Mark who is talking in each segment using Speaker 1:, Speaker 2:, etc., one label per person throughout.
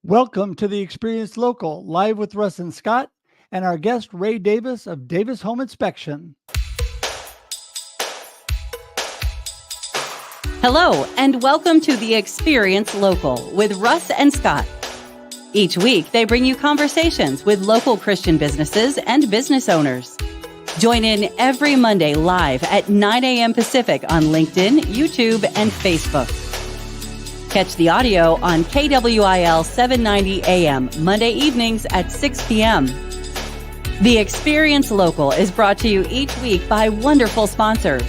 Speaker 1: Welcome to the Experience Local, live with Russ and Scott and our guest Ray Davis of Davis Home Inspection.
Speaker 2: Hello, and welcome to the Experience Local with Russ and Scott. Each week, they bring you conversations with local Christian businesses and business owners. Join in every Monday live at 9 a.m. Pacific on LinkedIn, YouTube, and Facebook. Catch the audio on KWIL 790 AM Monday evenings at 6 p.m. The Experience Local is brought to you each week by wonderful sponsors.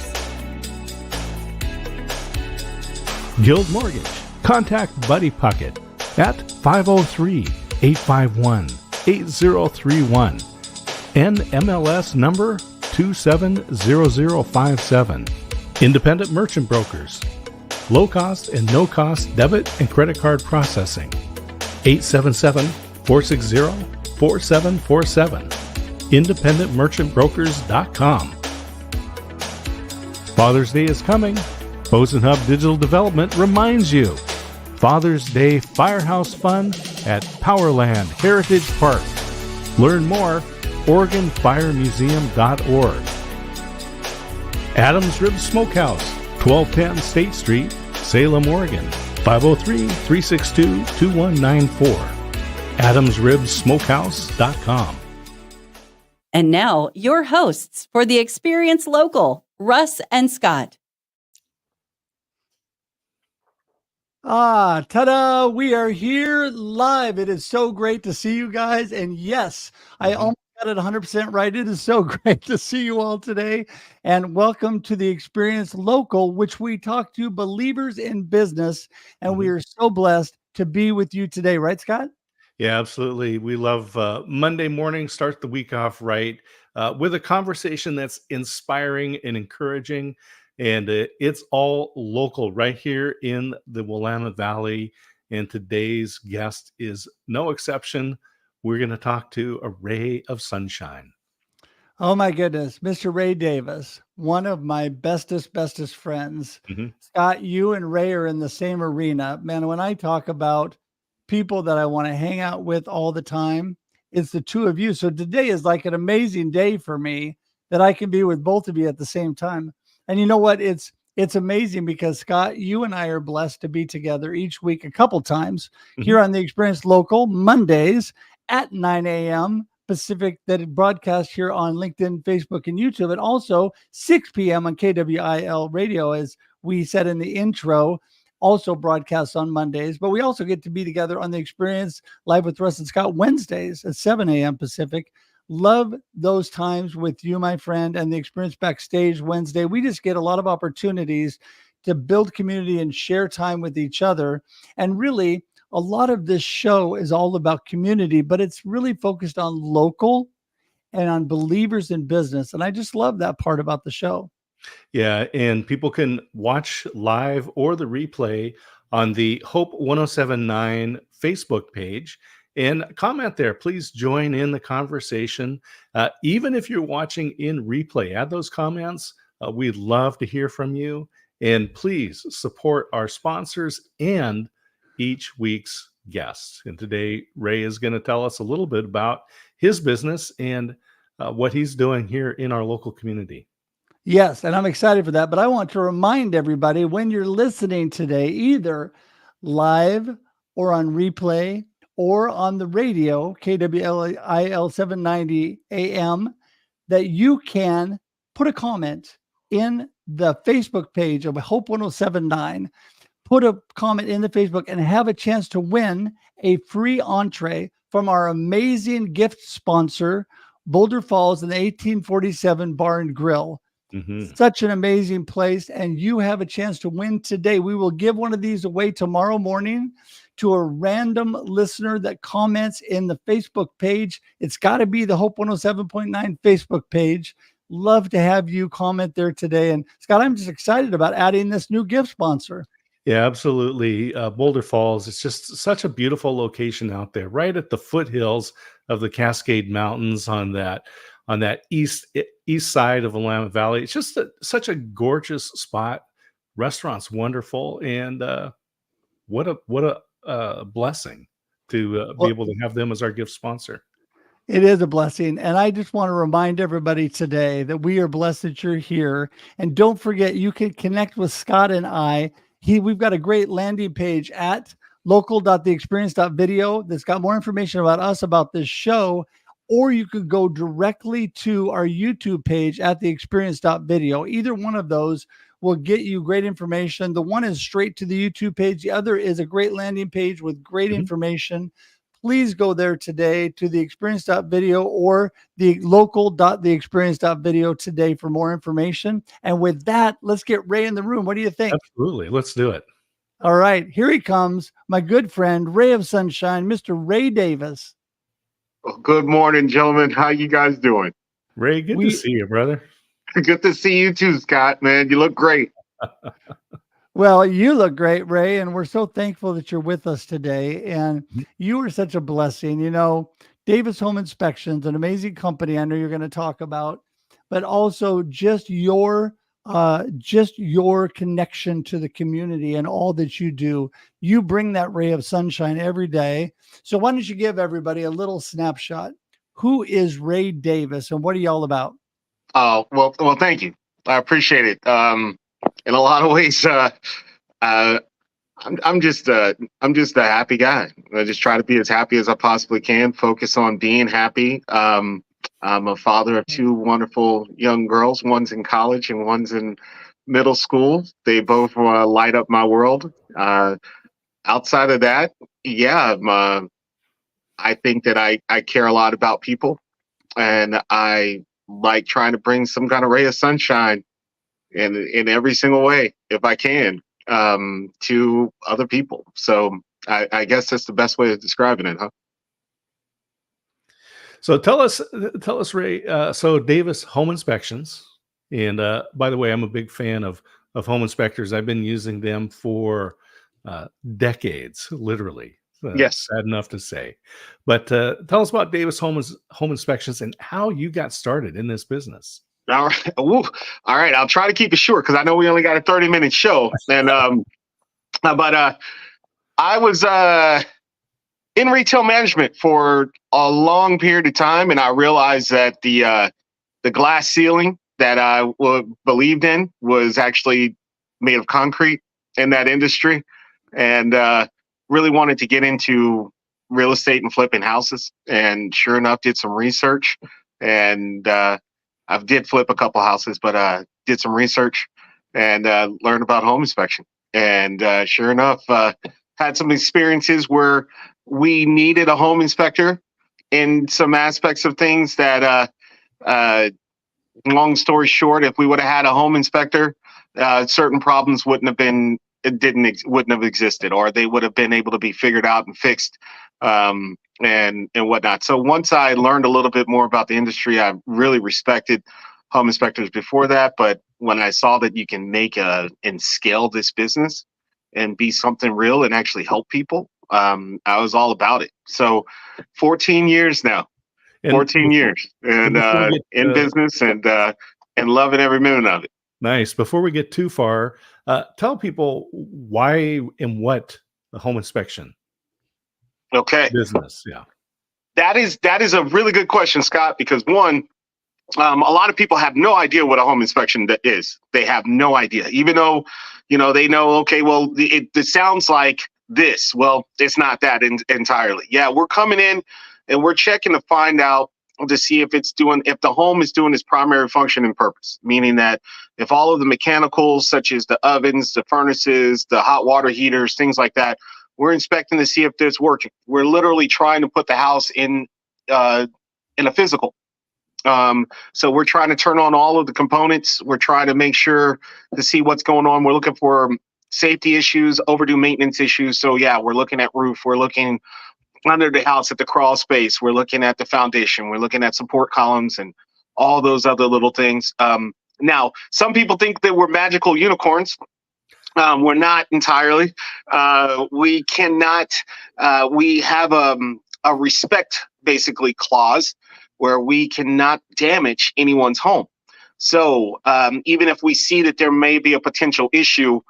Speaker 3: Guild Mortgage. Contact Buddy Puckett at 503-851-8031. NMLS number 270057. Independent Merchant Brokers. Low-cost and no-cost debit and credit card processing. 877-460-4747. IndependentMerchantBrokers.com. Father's Day is coming. Boson Hub Digital Development reminds you. Father's Day Firehouse Fun at Powerland Heritage Park. Learn more, OregonFireMuseum.org. Adams Rib Smokehouse, 1210 State Street, Salem, Oregon, 503-362-2194. AdamsRibSmokehouse.com.
Speaker 2: And now, your hosts for the Experience Local, Russ and Scott.
Speaker 1: Ta-da! We are here live. It is so great to see you guys. And yes, I almost got it 100% right. It is so great to see you all today. And welcome to the Experience Local, which we talk to believers in business. And we are so blessed to be with you today. Right, Scott?
Speaker 3: Yeah, absolutely. We love Monday morning, start the week off right with a conversation that's inspiring and encouraging. And it's all local right here in the Willamette Valley. And today's guest is no exception. We're going to talk to a ray of sunshine.
Speaker 1: Oh, my goodness. Mr. Ray Davis, one of my bestest friends. Scott, you and Ray are in the same arena. Man, when I talk about people that I want to hang out with all the time, it's the two of you. So today is like an amazing day for me that I can be with both of you at the same time. And you know what? It's amazing because, Scott, you and I are blessed to be together each week a couple times here on the Experience Local, Mondays at 9 a.m. Pacific, that is broadcast here on LinkedIn, Facebook, and YouTube, and also 6 p.m. on KWIL radio, as we said in the intro, also broadcasts on Mondays. But we also get to be together on the Experience Live with Russ and Scott Wednesdays at 7 a.m. Pacific. Love those times with you, my friend, and the Experience Backstage Wednesday. We just get a lot of opportunities to build community and share time with each other. And really, a lot of this show is all about community, but it's really focused on local and on believers in business. And I just love that part about the show.
Speaker 3: Yeah, and people can watch live or the replay on the Hope 1079 Facebook page. And comment there. Please join in the conversation. Even if you're watching in replay, add those comments. We'd love to hear from you. And please support our sponsors and each week's guests. And today, Ray is going to tell us a little bit about his business and what he's doing here in our local community.
Speaker 1: Yes, and I'm excited for that. But I want to remind everybody, when you're listening today, either live or on replay, or on the radio, KWIL 790 AM, that you can put a comment in the Facebook page of Hope 1079, put a comment in the Facebook and have a chance to win a free entree from our amazing gift sponsor, Boulder Falls and the 1847 Bar and Grill. Such an amazing place. And you have a chance to win today. We will give one of these away tomorrow morning to a random listener that comments in the Facebook page. It's got to be the Hope 107.9 Facebook page. Love to have you comment there today. And Scott, I'm just excited about adding this new gift sponsor.
Speaker 3: Yeah, absolutely. Boulder Falls, it's just such a beautiful location out there, right at the foothills of the Cascade Mountains on that east side of the Willamette Valley. It's just such a gorgeous spot. Restaurant's wonderful, and what a blessing to be able to have them as our gift sponsor.
Speaker 1: It is a blessing. And I just want to remind everybody today that we are blessed that you're here. And don't forget, you can connect with Scott and I. We've got a great landing page at local.theexperience.video that's got more information about us, about this show, or you could go directly to our YouTube page at theexperience.video. Either one of those will get you great information. The one is straight to the YouTube page. The other is a great landing page with great information. Please go there today to the experience.video or the local.theexperience.video today for more information. And with that, let's get Ray in the room. What do you think?
Speaker 3: Absolutely. Let's do it.
Speaker 1: All right, here he comes, my good friend, Ray of Sunshine, Mr. Ray Davis.
Speaker 4: Well, good morning, gentlemen. How you guys doing?
Speaker 3: Ray, good to see you, brother.
Speaker 4: Good to see you too, Scott, man. You look great.
Speaker 1: Well, you look great, Ray, and we're so thankful that you're with us today. And you are such a blessing. You know, Davis Home Inspections, an amazing company I know you're going to talk about, but also just your connection to the community and all that you do. You bring that ray of sunshine every day. So why don't you give everybody a little snapshot? Who is Ray Davis and what are you all about?
Speaker 4: Oh, well, thank you. I appreciate it. In a lot of ways, I'm just a happy guy. I just try to be as happy as I possibly can. Focus on being happy. I'm a father of two wonderful young girls. One's in college and one's in middle school. They both light up my world. Outside of that, yeah, I think that I care a lot about people, and I like trying to bring some kind of ray of sunshine in every single way, if I can, to other people. So I guess that's the best way of describing it, huh?
Speaker 3: So tell us, Ray. So Davis Home Inspections, and by the way, I'm a big fan of home inspectors. I've been using them for decades, literally.
Speaker 4: Yes.
Speaker 3: Sad enough to say. But tell us about Davis Home Inspections and how you got started in this business.
Speaker 4: All right. Ooh. All right. I'll try to keep it short because I know we only got a 30-minute show. And but I was in retail management for a long period of time, and I realized that the glass ceiling that I believed in was actually made of concrete in that industry, and really wanted to get into real estate and flipping houses. And sure enough, did some research, and I did flip a couple houses, but did some research and learned about home inspection. And sure enough, had some experiences where we needed a home inspector in some aspects of things that, long story short, if we would have had a home inspector, certain problems wouldn't have existed, or they would have been able to be figured out and fixed, and whatnot. So once I learned a little bit more about the industry, I really respected home inspectors before that. But when I saw that you can make and scale this business and be something real and actually help people, I was all about it. So 14 years now, 14 years, and in business and loving every minute of it.
Speaker 3: Nice. Before we get too far, tell people why and what the home inspection business. Yeah,
Speaker 4: that is a really good question, Scott, because one, a lot of people have no idea what a home inspection is. They have no idea, even though, they know, okay, well, it sounds like this. Well, it's not that entirely. Yeah, we're coming in and we're checking to find out, to see if the home is doing its primary function and purpose, meaning that if all of the mechanicals, such as the ovens, the furnaces, the hot water heaters, things like that, we're inspecting to see if it's working. We're literally trying to put the house in a physical. So we're trying to turn on all of the components. We're trying to make sure to see what's going on. We're looking for safety issues, overdue maintenance issues. So yeah, we're looking at roof. We're looking under the house at the crawl space. We're looking at the foundation. We're looking at support columns and all those other little things. Now, some people think that we're magical unicorns. We're not entirely. We cannot. We have a respect, basically, clause where we cannot damage anyone's home. So even if we see that there may be a potential issue,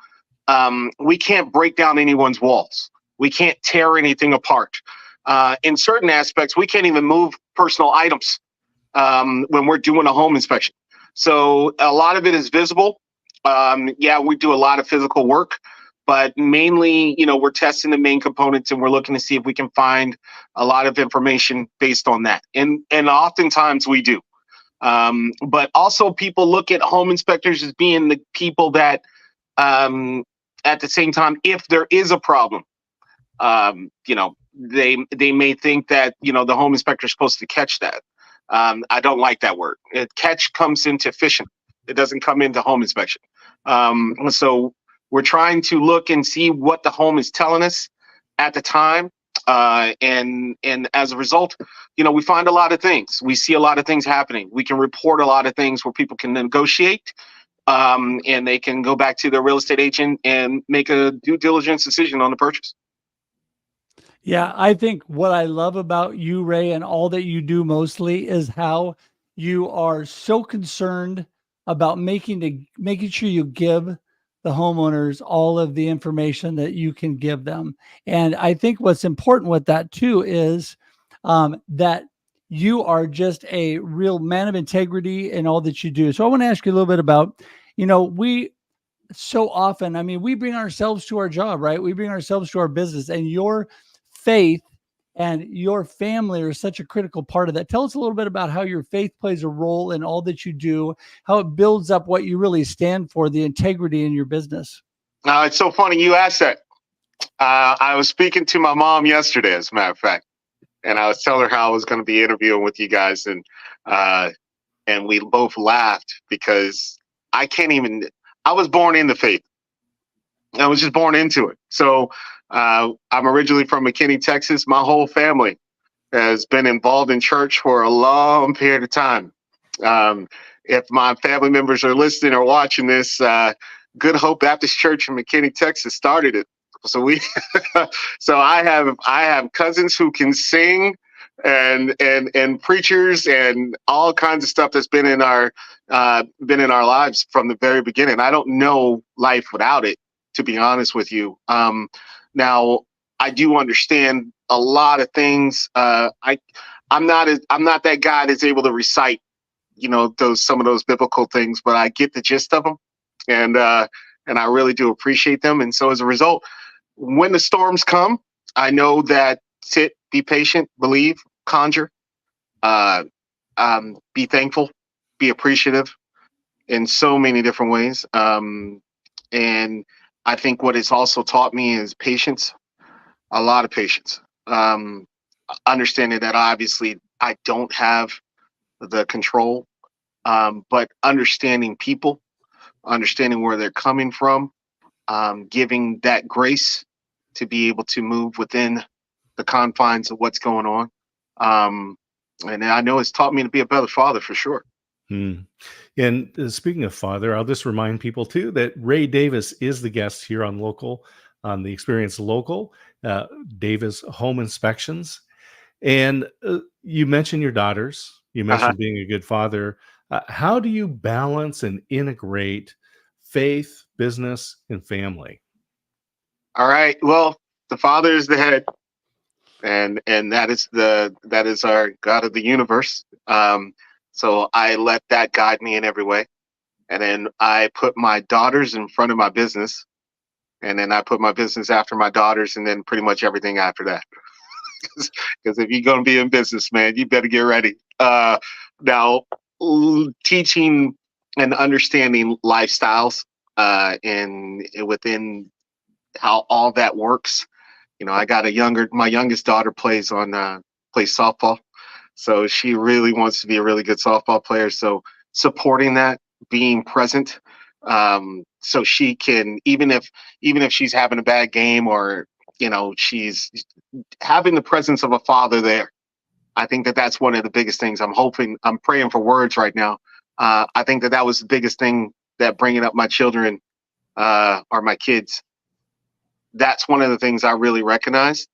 Speaker 4: we can't break down anyone's walls. We can't tear anything apart. In certain aspects, we can't even move personal items when we're doing a home inspection. So a lot of it is visible. Yeah, we do a lot of physical work, but mainly, we're testing the main components and we're looking to see if we can find a lot of information based on that. And oftentimes we do. But also people look at home inspectors as being the people that, at the same time, if there is a problem, they may think that, the home inspector is supposed to catch that. I don't like that word. Catch comes into fishing. It doesn't come into home inspection. So we're trying to look and see what the home is telling us at the time. And as a result, we find a lot of things. We see a lot of things happening. We can report a lot of things where people can negotiate, and they can go back to their real estate agent and make a due diligence decision on the purchase.
Speaker 1: Yeah, I think what I love about you, Ray, and all that you do mostly is how you are so concerned about making sure you give the homeowners all of the information that you can give them. And I think what's important with that too is that you are just a real man of integrity in all that you do. So I want to ask you a little bit about, we so often, I mean, we bring ourselves to our job, right? We bring ourselves to our business, and your faith and your family are such a critical part of that. Tell us a little bit about how your faith plays a role in all that you do, how it builds up what you really stand for, the integrity in your business.
Speaker 4: It's so funny you asked that. I was speaking to my mom yesterday, as a matter of fact, and I was telling her how I was going to be interviewing with you guys, and we both laughed because I was born in the faith. I was just born into it. So I'm originally from McKinney, Texas. My whole family has been involved in church for a long period of time. If my family members are listening or watching this, Good Hope Baptist Church in McKinney, Texas started it. So so I have cousins who can sing and preachers and all kinds of stuff that's been in our lives from the very beginning. I don't know life without it, to be honest with you. Now I do understand a lot of things. I'm not that guy that's able to recite, some of those biblical things, but I get the gist of them, and I really do appreciate them. And so as a result, when the storms come, I know that sit, be patient, believe, conjure, be thankful, be appreciative in so many different ways. And I think what it's also taught me is patience, a lot of patience. Understanding that obviously I don't have the control, but understanding people, understanding where they're coming from, giving that grace to be able to move within the confines of what's going on. And I know it's taught me to be a better father for sure.
Speaker 3: And speaking of father, I'll just remind people too that Ray Davis is the guest here on the Experience Local, Davis Home Inspections. And you mentioned your daughters. You mentioned being a good father. How do you balance and integrate faith, business, and family?
Speaker 4: All right. Well, the Father is the head, and that is our God of the universe. So I let that guide me in every way. And then I put my daughters in front of my business, and then I put my business after my daughters, and then pretty much everything after that. Because if you're going to be in business, man, you better get ready. Now, teaching and understanding lifestyles and within how all that works. I got my youngest daughter plays softball. So she really wants to be a really good softball player. So supporting that, being present, so she can, even if she's having a bad game or, she's having the presence of a father there. I think that's one of the biggest things. I'm praying for words right now. I think that was the biggest thing, that bringing up my children or my kids. That's one of the things I really recognize.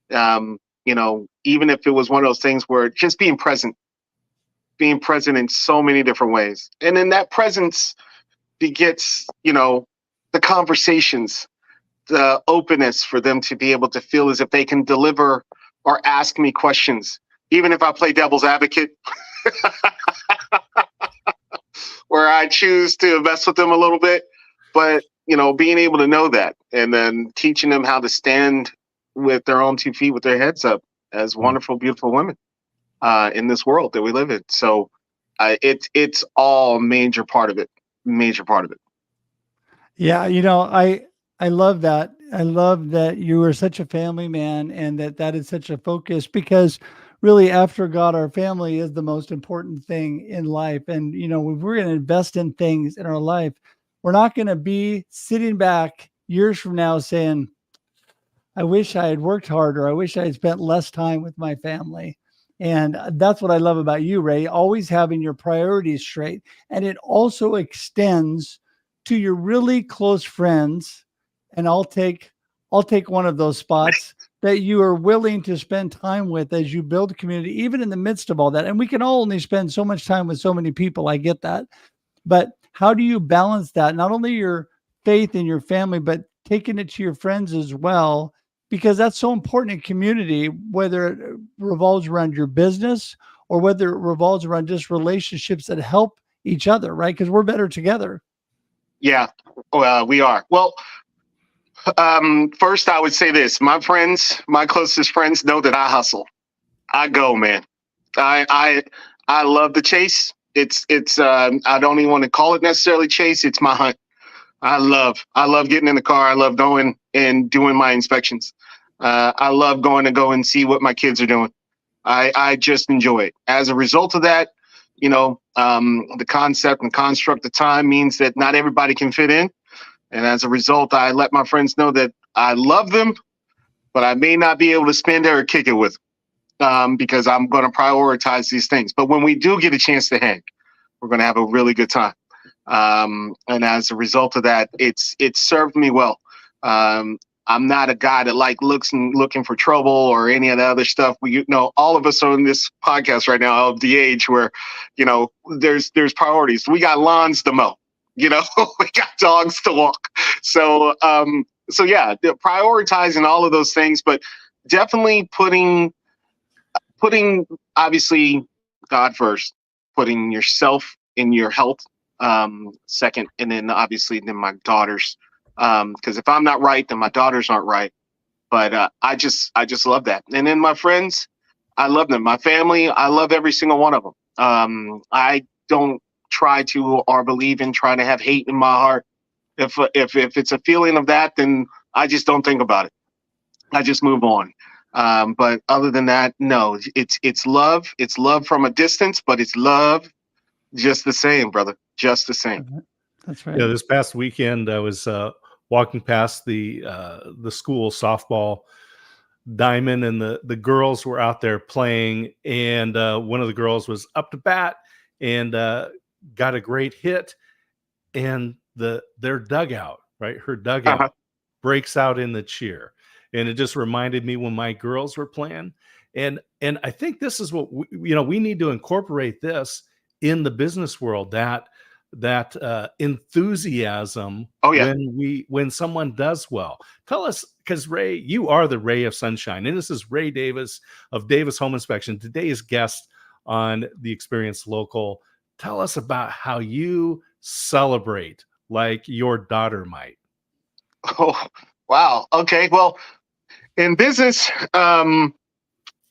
Speaker 4: Even if it was one of those things where just being present in so many different ways. And then that presence begets, the conversations, the openness for them to be able to feel as if they can deliver or ask me questions, even if I play devil's advocate, where I choose to mess with them a little bit. But, being able to know that and then teaching them how to stand with their own 2 feet, with their heads up as wonderful, beautiful women in this world that we live in. So it's all major part of it. Major part of it.
Speaker 1: Yeah, I love that. I love that you are such a family man, and that is such a focus, because really, after God, our family is the most important thing in life. And if we're going to invest in things in our life, we're not going to be sitting back years from now saying, I wish I had worked harder. I wish I had spent less time with my family. And that's what I love about you, Ray, always having your priorities straight. And it also extends to your really close friends. And I'll take one of those spots that you are willing to spend time with as you build a community, even in the midst of all that. And we can all only spend so much time with so many people. I get that. But how do you balance that? Not only your faith in your family, but taking it to your friends as well, because that's so important in community, whether it revolves around your business or whether it revolves around just relationships that help each other, right? Because we're better together.
Speaker 4: Yeah, we are. Well, first I would say this: my closest friends know that I hustle. I go, man. I love the chase. It's I don't even want to call it necessarily chase. It's my hunt. I love getting in the car. I love going and doing my inspections. I love going to go and see what my kids are doing. I just enjoy it. As a result of that, the concept and construct of time means that not everybody can fit in. And as a result, I let my friends know that I love them, but I may not be able to spend it or kick it with them, because I'm going to prioritize these things. But when we do get a chance to hang, we're going to have a really good time. And as a result of that, it's served me well. I'm not a guy that looking for trouble or any of the other stuff. All of us are in this podcast right now of the age where, there's priorities. We got lawns to mow, we got dogs to walk. So yeah, prioritizing all of those things, but definitely putting obviously God first, putting yourself in your health second, and then obviously my daughters, because if I'm not right, then my daughters aren't right. But I just love that. And then my friends, I love them. My family, I love every single one of them. I don't try to or believe in trying to have hate in my heart. If it's a feeling of that, then I just don't think about it. I just move on. But other than that, no, it's love. It's love from a distance, but it's love just the same, brother. Just the same.
Speaker 1: That's right.
Speaker 3: Yeah, this past weekend I was walking past the school softball diamond, and the girls were out there playing, and one of the girls was up to bat and got a great hit, and their dugout, right, her dugout breaks out in the cheer. And it just reminded me when my girls were playing, and I think this is what we need to incorporate this in the business world, that enthusiasm.
Speaker 4: Oh, yeah.
Speaker 3: when someone does well. Tell us, because Ray, you are the ray of sunshine, and this is Ray Davis of Davis Home Inspection, today's guest on the Experience Local. Tell us about how you celebrate like your daughter might.
Speaker 4: Oh, wow. Okay. Well, in business,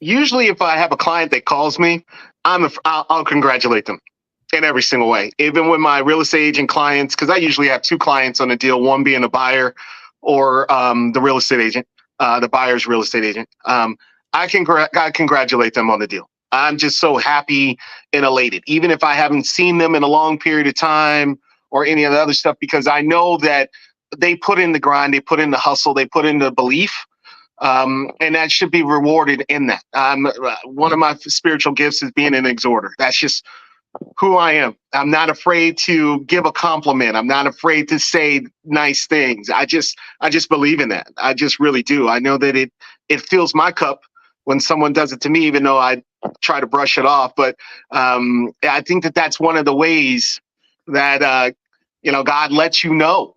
Speaker 4: usually if I have a client that calls me, I'll congratulate them in every single way. Even with my real estate agent clients, because I usually have two clients on a deal, one being a buyer or the real estate agent, the buyer's real estate agent. I congratulate them on the deal. I'm just so happy and elated, even if I haven't seen them in a long period of time or any of the other stuff, because I know that they put in the grind, they put in the hustle, they put in the belief. And that should be rewarded in that. One of my spiritual gifts is being an exhorter. That's just who I am. I'm not afraid to give a compliment. I'm not afraid to say nice things. I just believe in that. I just really do. I know that it fills my cup when someone does it to me, even though I try to brush it off. But I think that that's one of the ways that God lets you know,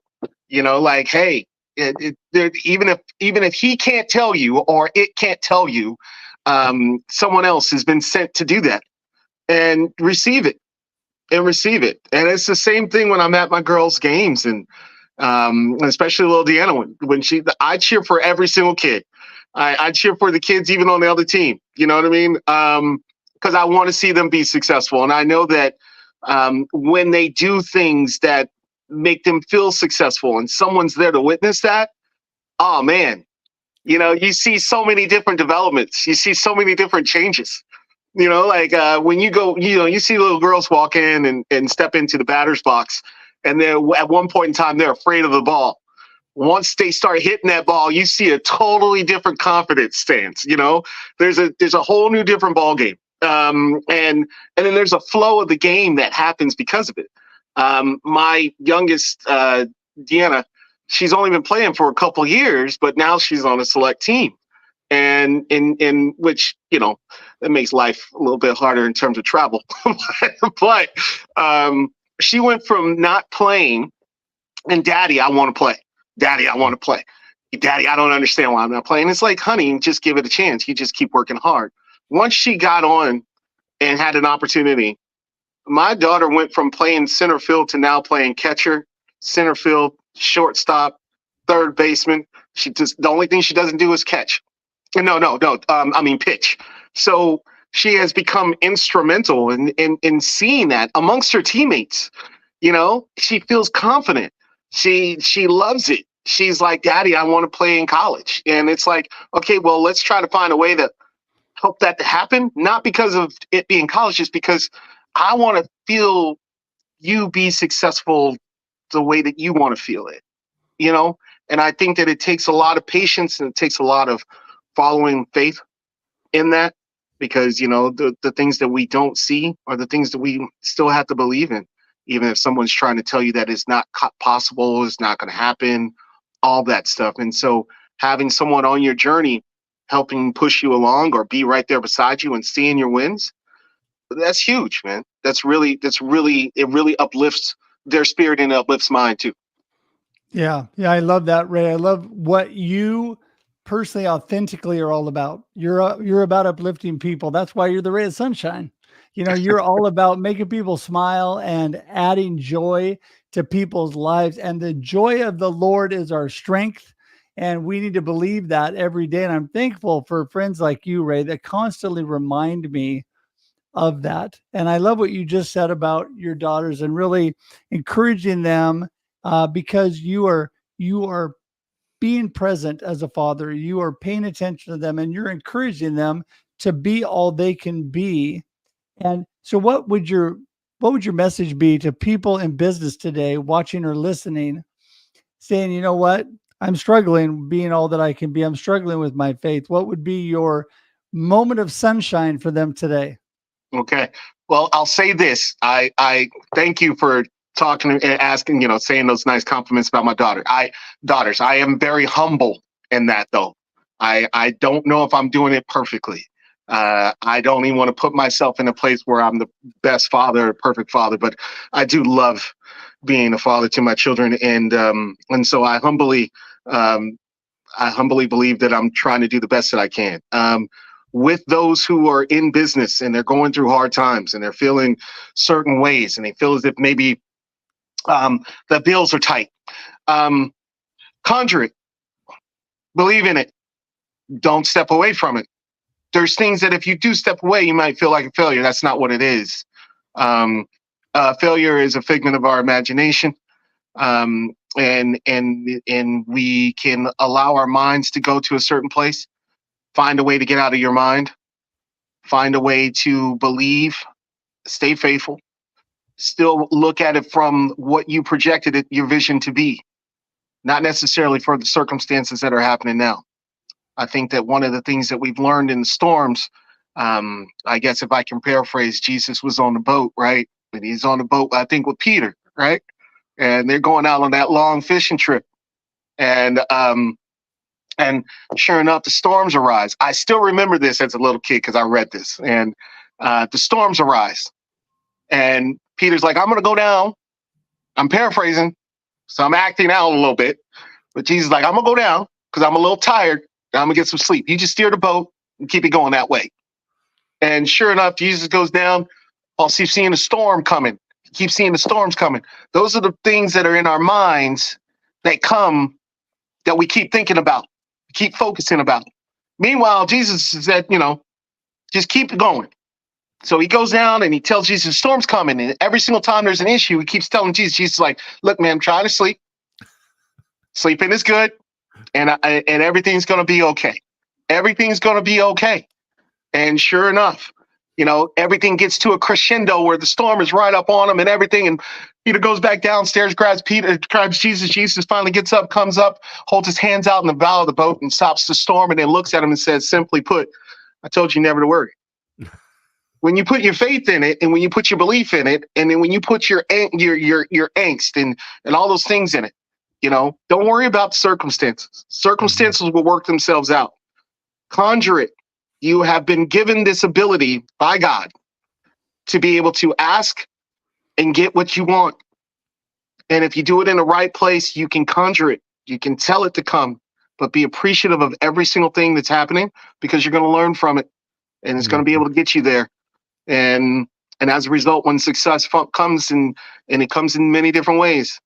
Speaker 4: like, hey, Even if he can't tell you or it can't tell you, someone else has been sent to do that, and receive it. And it's the same thing when I'm at my girls' games, and especially little Deanna when I cheer for every single kid. I cheer for the kids even on the other team. You know what I mean? Because I want to see them be successful, and I know that when they do things that make them feel successful, and someone's there to witness that, oh man, you see so many different developments. You see so many different changes. Like when you go, you see little girls walk in and step into the batter's box, and then at one point in time, they're afraid of the ball. Once they start hitting that ball, you see a totally different confidence stance. There's a whole new different ball game. And then there's a flow of the game that happens because of it. My youngest, Deanna, she's only been playing for a couple of years, but now she's on a select team. And in which, that makes life a little bit harder in terms of travel. But she went from not playing and Daddy, I want to play. Daddy, I want to play. Daddy, I don't understand why I'm not playing. It's like, honey, just give it a chance. You just keep working hard. Once she got on and had an opportunity, my daughter went from playing center field to now playing catcher, center field, shortstop, third baseman. The only thing she doesn't do is catch. No, pitch. So she has become instrumental in seeing that amongst her teammates. She feels confident. She loves it. She's like, Daddy, I want to play in college. And it's like, okay, well, let's try to find a way to help that to happen. Not because of it being college, just because I want to feel you be successful the way that you want to feel it, And I think that it takes a lot of patience, and it takes a lot of following faith in that, because, the things that we don't see are the things that we still have to believe in, even if someone's trying to tell you that it's not possible, it's not going to happen, all that stuff. And so having someone on your journey helping push you along or be right there beside you and seeing your wins, that's huge, man. It really uplifts their spirit and uplifts mine too.
Speaker 1: Yeah. I love that, Ray. I love what you personally authentically are all about. You're about uplifting people. That's why you're the ray of sunshine. You're all about making people smile and adding joy to people's lives. And the joy of the Lord is our strength. And we need to believe that every day. And I'm thankful for friends like you, Ray, that constantly remind me of that. And I love what you just said about your daughters and really encouraging them, because you are being present as a father. You are paying attention to them, and you're encouraging them to be all they can be. And so what would your message be to people in business today, watching or listening, saying, you know what, I'm struggling being all that I can be. I'm struggling with my faith. What would be your moment of sunshine for them today?
Speaker 4: Okay. Well, I'll say this. I thank you for talking and asking, saying those nice compliments about my daughters. I am very humble in that, though. I don't know if I'm doing it perfectly. I don't even want to put myself in a place where I'm the best father, perfect father, but I do love being a father to my children. And so I humbly believe that I'm trying to do the best that I can. With those who are in business and they're going through hard times and they're feeling certain ways and they feel as if maybe the bills are tight. Conjure it. Believe in it. Don't step away from it. There's things that if you do step away, you might feel like a failure. That's not what it is. Failure is a figment of our imagination. And we can allow our minds to go to a certain place. Find a way to get out of your mind. Find a way to believe. Stay faithful. Still look at it from what you projected your vision to be, not necessarily for the circumstances that are happening now. I think that one of the things that we've learned in the storms, I guess if I can paraphrase, Jesus was on the boat, right? And he's on the boat, I think, with Peter, right? And they're going out on that long fishing trip. And sure enough, the storms arise. I still remember this as a little kid because I read this. And the storms arise. And Peter's like, I'm going to go down. I'm paraphrasing, so I'm acting out a little bit. But Jesus is like, I'm going to go down because I'm a little tired and I'm going to get some sleep. You just steer the boat and keep it going that way. And sure enough, Jesus goes down. Paul keeps seeing a storm coming. He keeps seeing the storms coming. Those are the things that are in our minds that come that we keep thinking about, keep focusing about. Meanwhile, Jesus said, just keep it going. So he goes down and he tells Jesus, the storm's coming. And every single time there's an issue, he keeps telling Jesus, Jesus is like, look, man, I'm trying to sleep. Sleeping is good. And everything's going to be okay. Everything's going to be okay. And sure enough, everything gets to a crescendo where the storm is right up on him and everything. And Peter goes back downstairs, grabs Jesus. Jesus finally gets up, comes up, holds his hands out in the bow of the boat and stops the storm and then looks at him and says, simply put, I told you never to worry. When you put your faith in it and when you put your belief in it, and then when you put your angst and all those things in it, don't worry about the circumstances. Circumstances will work themselves out. Conjure it. You have been given this ability by God to be able to ask and get what you want. And if you do it in the right place, you can conjure it. You can tell it to come, but be appreciative of every single thing that's happening because you're going to learn from it and it's going to be able to get you there. And as a result, when success comes and it comes in many different ways,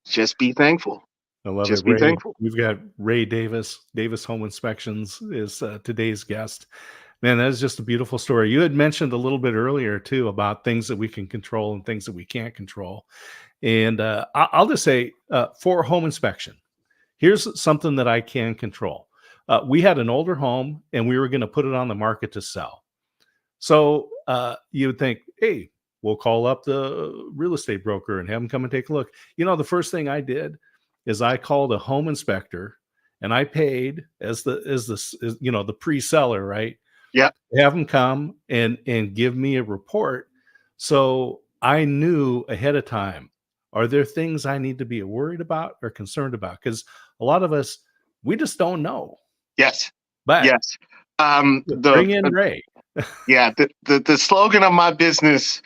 Speaker 4: just be thankful.
Speaker 3: I love
Speaker 4: just
Speaker 3: it.
Speaker 4: Be thankful.
Speaker 3: We've got Ray Davis. Davis Home Inspections is today's guest. Man, that is just a beautiful story. You had mentioned a little bit earlier too about things that we can control and things that we can't control. And I'll just say for home inspection, here's something that I can control. We had an older home and we were going to put it on the market to sell. So you would think, hey, we'll call up the real estate broker and have them come and take a look. The first thing I did is I called a home inspector and I paid as the pre-seller, right?
Speaker 4: Yeah.
Speaker 3: Have them come and give me a report. So I knew ahead of time, are there things I need to be worried about or concerned about? Because a lot of us, we just don't know.
Speaker 4: Yes.
Speaker 3: But
Speaker 4: yes.
Speaker 3: Bring in Ray.
Speaker 4: Yeah. The slogan of my business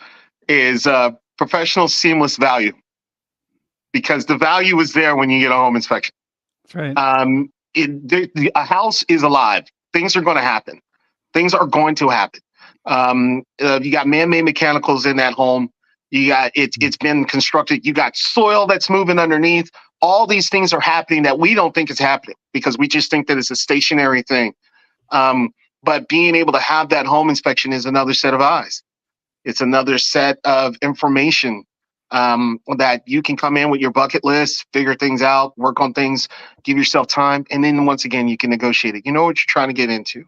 Speaker 4: is professional seamless value. Because the value is there when you get a home inspection.
Speaker 1: That's right.
Speaker 4: A house is alive. Things are going to happen. Things are going to happen. You got man-made mechanicals in that home. You got it's been constructed. You got soil that's moving underneath. All these things are happening that we don't think is happening because we just think that it's a stationary thing. But being able to have that home inspection is another set of eyes. It's another set of information that you can come in with your bucket list, figure things out, work on things, give yourself time. And then once again, you can negotiate it. You know what you're trying to get into.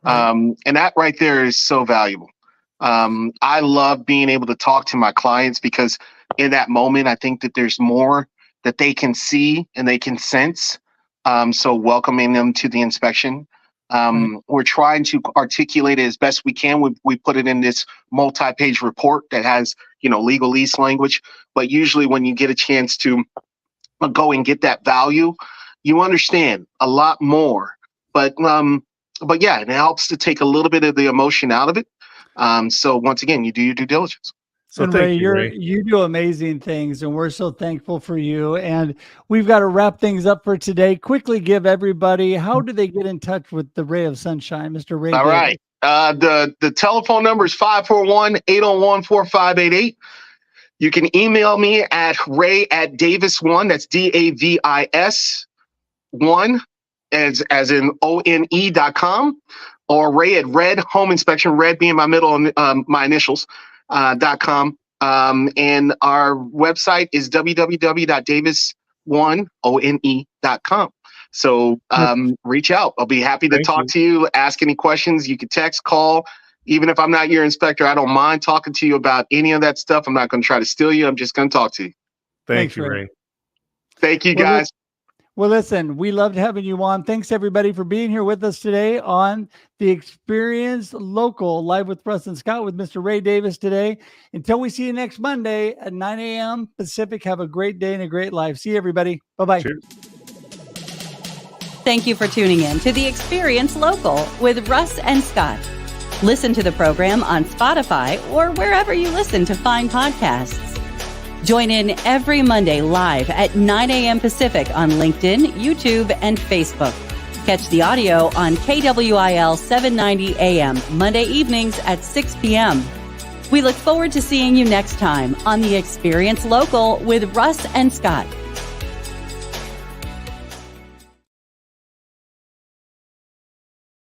Speaker 4: Right. And that right there is so valuable. I love being able to talk to my clients because in that moment, I think that there's more that they can see and they can sense. So welcoming them to the inspection. We're trying to articulate it as best we can. We put it in this multi-page report that has, legalese language. But usually when you get a chance to go and get that value, you understand a lot more. But yeah, it helps to take a little bit of the emotion out of it. So once again, you do your due diligence.
Speaker 1: So Ray, you do amazing things, and we're so thankful for you. And we've got to wrap things up for today. Quickly give everybody, how do they get in touch with the Ray of Sunshine, Mr. Ray?
Speaker 4: All
Speaker 1: Davis?
Speaker 4: Right. The telephone number is 541-801-4588. You can email me at ray@davis1, that's DAVIS 1, as in ONE.com, or ray@red home inspection, red being my middle and my initials. .com. And our website is www.davis1one.com. So reach out. I'll be happy to talk to you, ask any questions. You can text, call. Even if I'm not your inspector, I don't mind talking to you about any of that stuff. I'm not going to try to steal you. I'm just going to talk to you.
Speaker 3: Thanks, Ray.
Speaker 4: Thank you, guys.
Speaker 1: Well, listen, we loved having you on. Thanks, everybody, for being here with us today on The Experience Local, live with Russ and Scott with Mr. Ray Davis today. Until we see you next Monday at 9 a.m. Pacific, have a great day and a great life. See you, everybody. Bye-bye.
Speaker 3: Cheers.
Speaker 2: Thank you for tuning in to The Experience Local with Russ and Scott. Listen to the program on Spotify or wherever you listen to find podcasts. Join in every Monday live at 9 a.m. Pacific on LinkedIn, YouTube, and Facebook. Catch the audio on KWIL 790 AM Monday evenings at 6 p.m. We look forward to seeing you next time on The Experience Local with Russ and Scott.